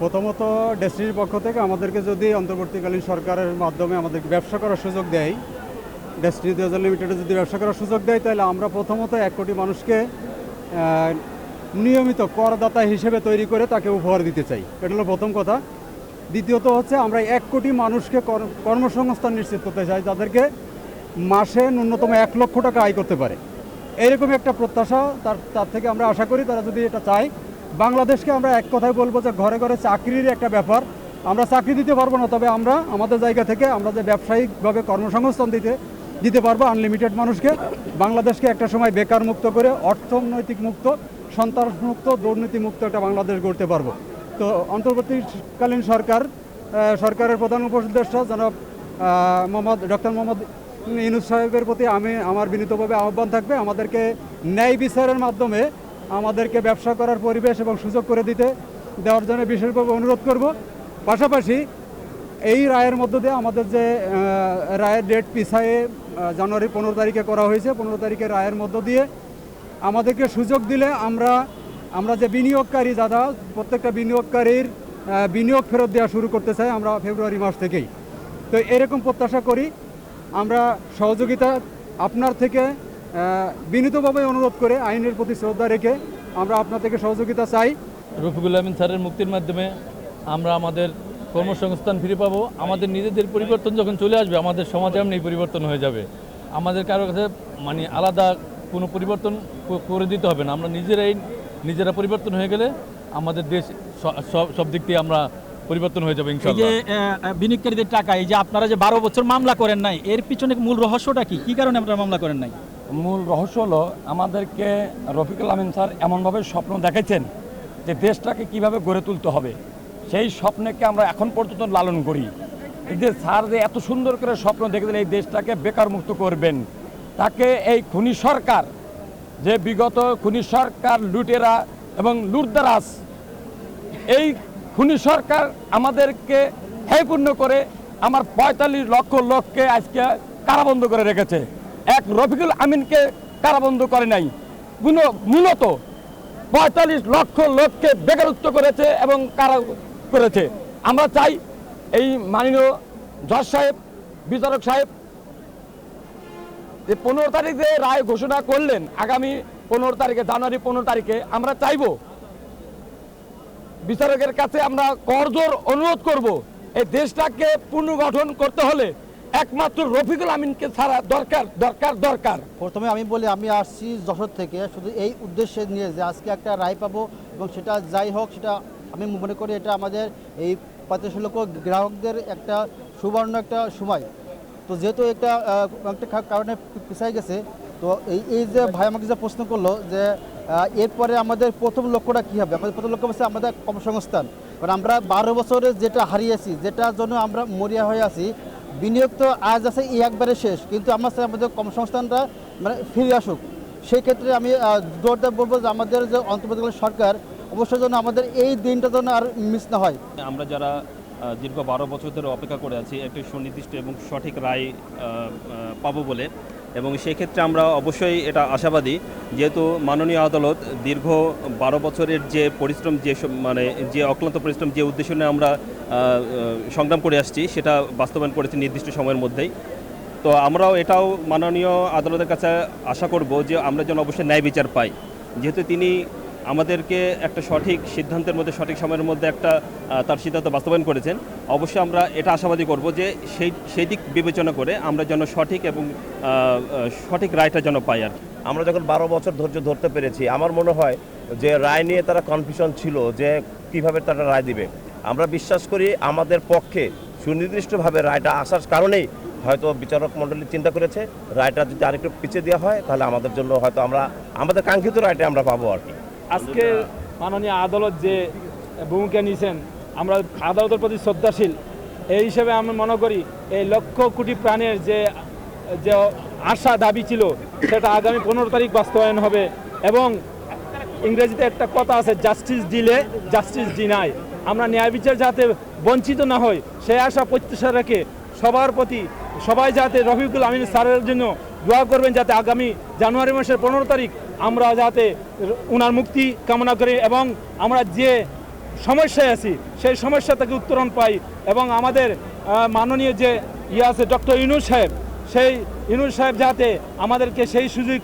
প্রথমত ডেস্টিনির পক্ষ থেকে আমাদেরকে যদি অন্তর্বর্তীকালীন সরকারের মাধ্যমে আমাদেরকে ব্যবসা করার সুযোগ দেয়, ডেস্টিনি 2000 লিমিটেডে যদি ব্যবসা করার সুযোগ দেয়, তাহলে আমরা প্রথমত 1 কোটি মানুষকে নিয়মিত করদাতা হিসেবে তৈরি করে তাকে উপহার দিতে চাই। এটা হলো প্রথম কথা। দ্বিতীয়ত হচ্ছে আমরা 1 কোটি মানুষকে কর্মসংস্থান নিশ্চিত করতে চাই, যাদেরকে মাসে ন্যূনতম 1 লক্ষ টাকা আয় করতে পারে। এইরকম একটা প্রত্যাশা তার থেকে আমরা আশা করি তারা যদি এটা চায়। বাংলাদেশকে আমরা এক কথায় বলবো যে ঘরে ঘরে চাকরির একটা ব্যাপার। আমরা চাকরি দিতে পারবো না, তবে আমরা আমাদের জায়গা থেকে আমরা যে ব্যবসায়িকভাবে কর্মসংস্থান দিতে পারবো আনলিমিটেড মানুষকে। বাংলাদেশকে একটা সময় বেকার মুক্ত করে অর্থনৈতিক মুক্ত, সন্ত্রাসমুক্ত, দুর্নীতিমুক্ত একটা বাংলাদেশ গড়তে পারবো। তো অন্তর্বর্তীকালীন সরকারের প্রধান উপদেষ্টা জনাব ডক্টর মোহাম্মদ ইউনূস সাহেবের প্রতি আমার বিনীতভাবে আহ্বান থাকবে, আমাদেরকে ন্যায় বিচারের মাধ্যমে আমাদেরকে ব্যবসা করার পরিবেশ এবং সুযোগ করে দেওয়ার জন্য বিশেষভাবে অনুরোধ করব। পাশাপাশি এই রায়ের মধ্য দিয়ে আমাদের যে রায়ের ডেট পিছায়ে জানুয়ারি 15 তারিখে করা হয়েছে, 15 তারিখে রায়ের মধ্য দিয়ে আমাদেরকে সুযোগ দিলে আমরা যে বিনিয়োগকারী যারা, প্রত্যেকটা বিনিয়োগকারীর বিনিয়োগ ফেরত দেওয়া শুরু করতে চাই আমরা ফেব্রুয়ারি মাস থেকেই। তো এরকম প্রত্যাশা করি। আমরা সহযোগিতা আপনার থেকে বিনীতভাবে অনুরোধ করে, আইনের প্রতি শ্রদ্ধা রেখে আমরা আপনার থেকে সহযোগিতা চাই। রফিকুল আমিন স্যারের মুক্তির মাধ্যমে আমরা আমাদের কর্মসংস্থান ফিরে পাবো। আমাদের নিজেদের পরিবর্তন যখন চলে আসবে, আমাদের সমাজে এমনি পরিবর্তন হয়ে যাবে। আমাদের কারো কাছে আলাদা কোনো পরিবর্তন করে দিতে হবে না। আমরা নিজেরা পরিবর্তন হয়ে গেলে আমাদের দেশ সব দিক দিয়ে আমরা পরিবর্তন হয়ে যাবে ইনশাআল্লাহ। এই যে বিনিয়োগকারীদের টাকা, এই যে আপনারা যে 12 বছর মামলা করেন নাই, এর পিছনে মূল রহস্যটা কি কারণে আপনারা মামলা করেন নাই? মূল রহস্য হলো আমাদেরকে রফিকুল আমিন স্যার এমনভাবে স্বপ্ন দেখাইছেন যে দেশটাকে কিভাবে গড়ে তুলতে হবে, সেই স্বপ্নকে আমরা এখন পর্যন্ত লালন করি। এই যে স্যার যে এত সুন্দর করে স্বপ্ন দেখেছেন এই দেশটাকে বেকার মুক্ত করবেন, তাকে এই খুনি সরকার, যে বিগত খুনি সরকার লুটেরা এবং লুটদারাজ, এই খুনি সরকার আমাদেরকে হেয়পূর্ণ করে আমার 45 লক্ষ লোককে আজকে কারাবন্ধ করে রেখেছে। এক রফিকুল আমিনকে কারাবন্ধ করে নাই, মূলত 45 লক্ষ লোককে বেকারত্ব করেছে এবং কারা করেছে। আমরা চাই এই মাননীয় জজ সাহেব, বিচারক সাহেব যে 15 তারিখে রায় ঘোষণা করলেন, আগামী 15 তারিখে, জানুয়ারি 15 তারিখে আমরা চাইব বিচারকের কাছে আমরা করজোর অনুরোধ করব, এই দেশটাকে পুনর্গঠন করতে হলে একমাত্র রফিকুল আমিনকে ছাড়া দরকার। প্রথমে আমি বলি, আমি আসছি যশোর থেকে শুধু এই উদ্দেশ্যে নিয়ে যে আজকে একটা রায় পাবো, এবং সেটা যাই হোক, সেটা আমি মনে করি এটা আমাদের এই 45 লক্ষ গ্রাহকদের একটা সুবর্ণ একটা সময়। তো যেহেতু একটা কারণে পিছাই গেছে, তো এই যে ভাই আমাকে যে প্রশ্ন করলো যে এরপরে আমাদের প্রথম লক্ষ্যটা কী হবে, আমাদের প্রথম লক্ষ্য হচ্ছে আমাদের কর্মসংস্থান। কারণ আমরা 12 বছরে যেটা হারিয়েছি, যেটার জন্য আমরা মরিয়া হয়ে আছি, বিনিয়োগ তো আজ আছে এই একবারে শেষ, কিন্তু আমরা চাই আমাদের কর্মসংস্থানটা ফিরে আসুক। সেই ক্ষেত্রে আমি জোরদার বলবো যে আমাদের যে অন্তর্বর্তীকালীন সরকার অবশ্যই যেন আমাদের এই দিনটা যেন আর মিস না হয়। আমরা যারা দীর্ঘ 12 বছর ধরে অপেক্ষা করে আছি একটি সুনির্দিষ্ট এবং সঠিক রায় পাবো বলে, এবং সেই ক্ষেত্রে আমরা অবশ্যই এটা আশাবাদী, যেহেতু মাননীয় আদালত দীর্ঘ 12 বছরের যে পরিশ্রম, যে অক্লান্ত পরিশ্রম, যে উদ্দেশ্য নিয়ে আমরা সংগ্রাম করে আসছি, সেটা বাস্তবায়ন করেছে নির্দিষ্ট সময়ের মধ্যেই। তো আমরাও এটাও মাননীয় আদালতের কাছে আশা করব যে আমরা যেন অবশ্যই ন্যায় বিচার পাই, যেহেতু তিনি আমাদেরকে একটা সঠিক সিদ্ধান্তের মধ্যে, সঠিক সময়ের মধ্যে তার সিদ্ধান্ত বাস্তবায়ন করেছেন। অবশ্যই আমরা এটা আশাবাদী করব যে সেই দিক বিবেচনা করে আমরা যেন সঠিক এবং সঠিক রায়টা যেন পাই। আর আমরা যখন 12 বছর ধৈর্য ধরতে পেরেছি, আমার মনে হয় যে রায় নিয়ে তারা কনফিউশন ছিল যে কিভাবে তারা রায় দিবে। আমরা বিশ্বাস করি আমাদের পক্ষে সুনির্দিষ্টভাবে রায়টা আসার কারণেই হয়তো বিচারক মণ্ডলী চিন্তা করেছে রায়টা যদি আরেকটু পিছিয়ে দেওয়া হয়, তাহলে আমাদের জন্য হয়তো আমরা আমাদের কাঙ্ক্ষিত রায়টা আমরা পাবো আর কি। আজকে মাননীয় আদালত যে ভূমিকা নিয়েছেন, আমরা আদালতের প্রতি শ্রদ্ধাশীল। এই হিসেবে আমি মনে করি এই লক্ষ কোটি প্রাণের যে আশা দাবি ছিল, সেটা আগামী 15 তারিখ বাস্তবায়ন হবে। এবং ইংরেজিতে একটা কথা আছে, জাস্টিস ডিলে জাস্টিস ডিনাই। আমরা ন্যায় বিচার যাতে বঞ্চিত না হই, সেই আশা প্রত্যাশা রেখে সবাই যাতে রফিকুল আমিন স্যারের জন্য দোয়া করবেন, যাতে আগামী জানুয়ারি মাসের 15 তারিখ আমরা যাতে ওনার মুক্তি কামনা করি, এবং আমরা যে সমস্যায় আছি সেই সমস্যা থেকে উত্তরণ পাই এবং আমাদের মাননীয় যে আছে ডক্টর ইউনূস সাহেব, সেই ইউনূস সাহেব যাতে আমাদেরকে সেই সুযোগ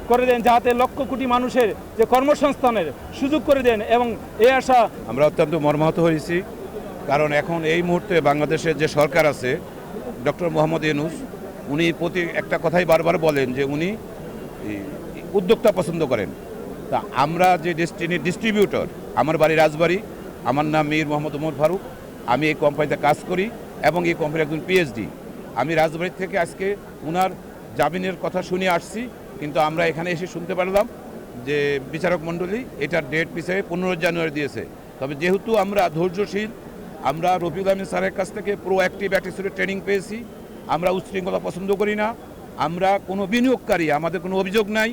করে দেন, যাতে লক্ষ কোটি মানুষের যে কর্মসংস্থানের সুযোগ করে দেন এবং এই আশা। আমরা অত্যন্ত মর্মাহত হয়েছি, কারণ এখন এই মুহূর্তে বাংলাদেশের যে সরকার আছে ডক্টর মোহাম্মদ ইউনূস, উনি প্রতি একটা কথাই বারবার বলেন যে উনি উদ্যোক্তা পছন্দ করেন। তা আমরা যে ডেস্টিনির ডিস্ট্রিবিউটর, আমার বাড়ি রাজবাড়ী, আমার নাম মীর মোহাম্মদ ওমর ফারুক, আমি এই কোম্পানিতে কাজ করি এবং এই কোম্পানির একজন পিএইচডি। আমি রাজবাড়ি থেকে আজকে ওনার জামিনের কথা শুনে আসছি, কিন্তু আমরা এখানে এসে শুনতে পারলাম যে বিচারক মণ্ডলী এটার ডেট পিছিয়ে 15 জানুয়ারি দিয়েছে। তবে যেহেতু আমরা ধৈর্যশীল, আমরা রফিকুল আমিন স্যারের কাছ থেকে প্রোঅ্যাক্টিভ অ্যাটিটিউডের ট্রেনিং পেয়েছি, আমরা উচ্ছৃঙ্খলা পছন্দ করি না, আমরা কোনো বিনিয়োগকারী, আমাদের কোনো অভিযোগ নাই,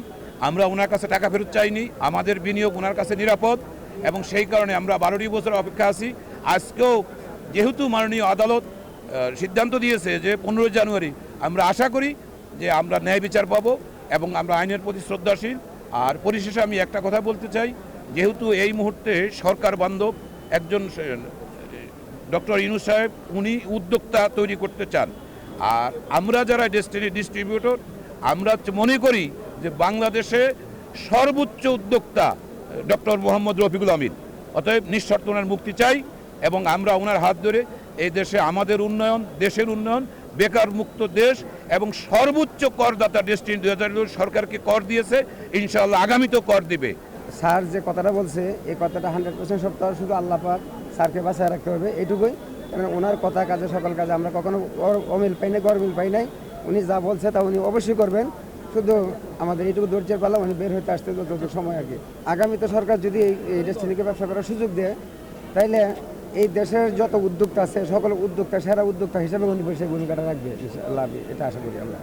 আমরা ওনার কাছে টাকা ফেরত চাইনি, আমাদের বিনিয়োগ ওনার কাছে নিরাপদ এবং সেই কারণে আমরা 12 বছর অপেক্ষা আছি। আজকেও যেহেতু মাননীয় আদালত সিদ্ধান্ত দিয়েছে যে 15 জানুয়ারি, আমরা আশা করি যে আমরা ন্যায় বিচার পাবো এবং আমরা আইনের প্রতি শ্রদ্ধাশীল। আর পরিশেষে আমি একটা কথা বলতে চাই, যেহেতু এই মুহূর্তে সরকার বান্ধব একজন ডক্টর ইউনূস সাহেব উনি উদ্যোক্তা তৈরি করতে চান, আর আমরা যারা ডেস্টিনি ডিস্ট্রিবিউটর আমরা মনে করি যে বাংলাদেশে সর্বোচ্চ উদ্যোক্তা ডক্টর মোহাম্মদ রফিকুল আমিন। অতএব নিঃশর্ত ওনার মুক্তি চাই এবং আমরা ওনার হাত ধরে এই দেশে আমাদের উন্নয়ন, দেশের উন্নয়ন, বেকার মুক্ত দেশ এবং সর্বোচ্চ করদাতা ডেস্টিনি 2000 সরকারকে কর দিয়েছে, ইনশাআল্লাহ আগামীতেও কর দিবে। স্যার যে কথাটা বলছে এই কথাটা 100% সত্য, শুধু আল্লাহ পাক স্যারকে বাঁচায় রাখতে হবে এইটুকুই। কারণ ওনার কথা কাজে সকল কাজে আমরা কখনো অমিল পাই নাই, গরমিল পাই নাই। উনি যা বলছে তা উনি অবশ্যই করবেন, শুধু আমাদের এইটুকু ধৈর্যের পালা উনি বের হইতে আসতে যতটুকু সময় আর কি। আগামীতে সরকার যদি এই ডেস্টিনিকে ব্যবসা করার সুযোগ দেয়, তাইলে এই দেশের যত উদ্যোক্তা আছে সকল উদ্যোক্তা সেরা উদ্যোক্তা হিসেবে উনি সেই ভূমিকাটা রাখবে, আল্লাহ এটা আশা করি আমরা।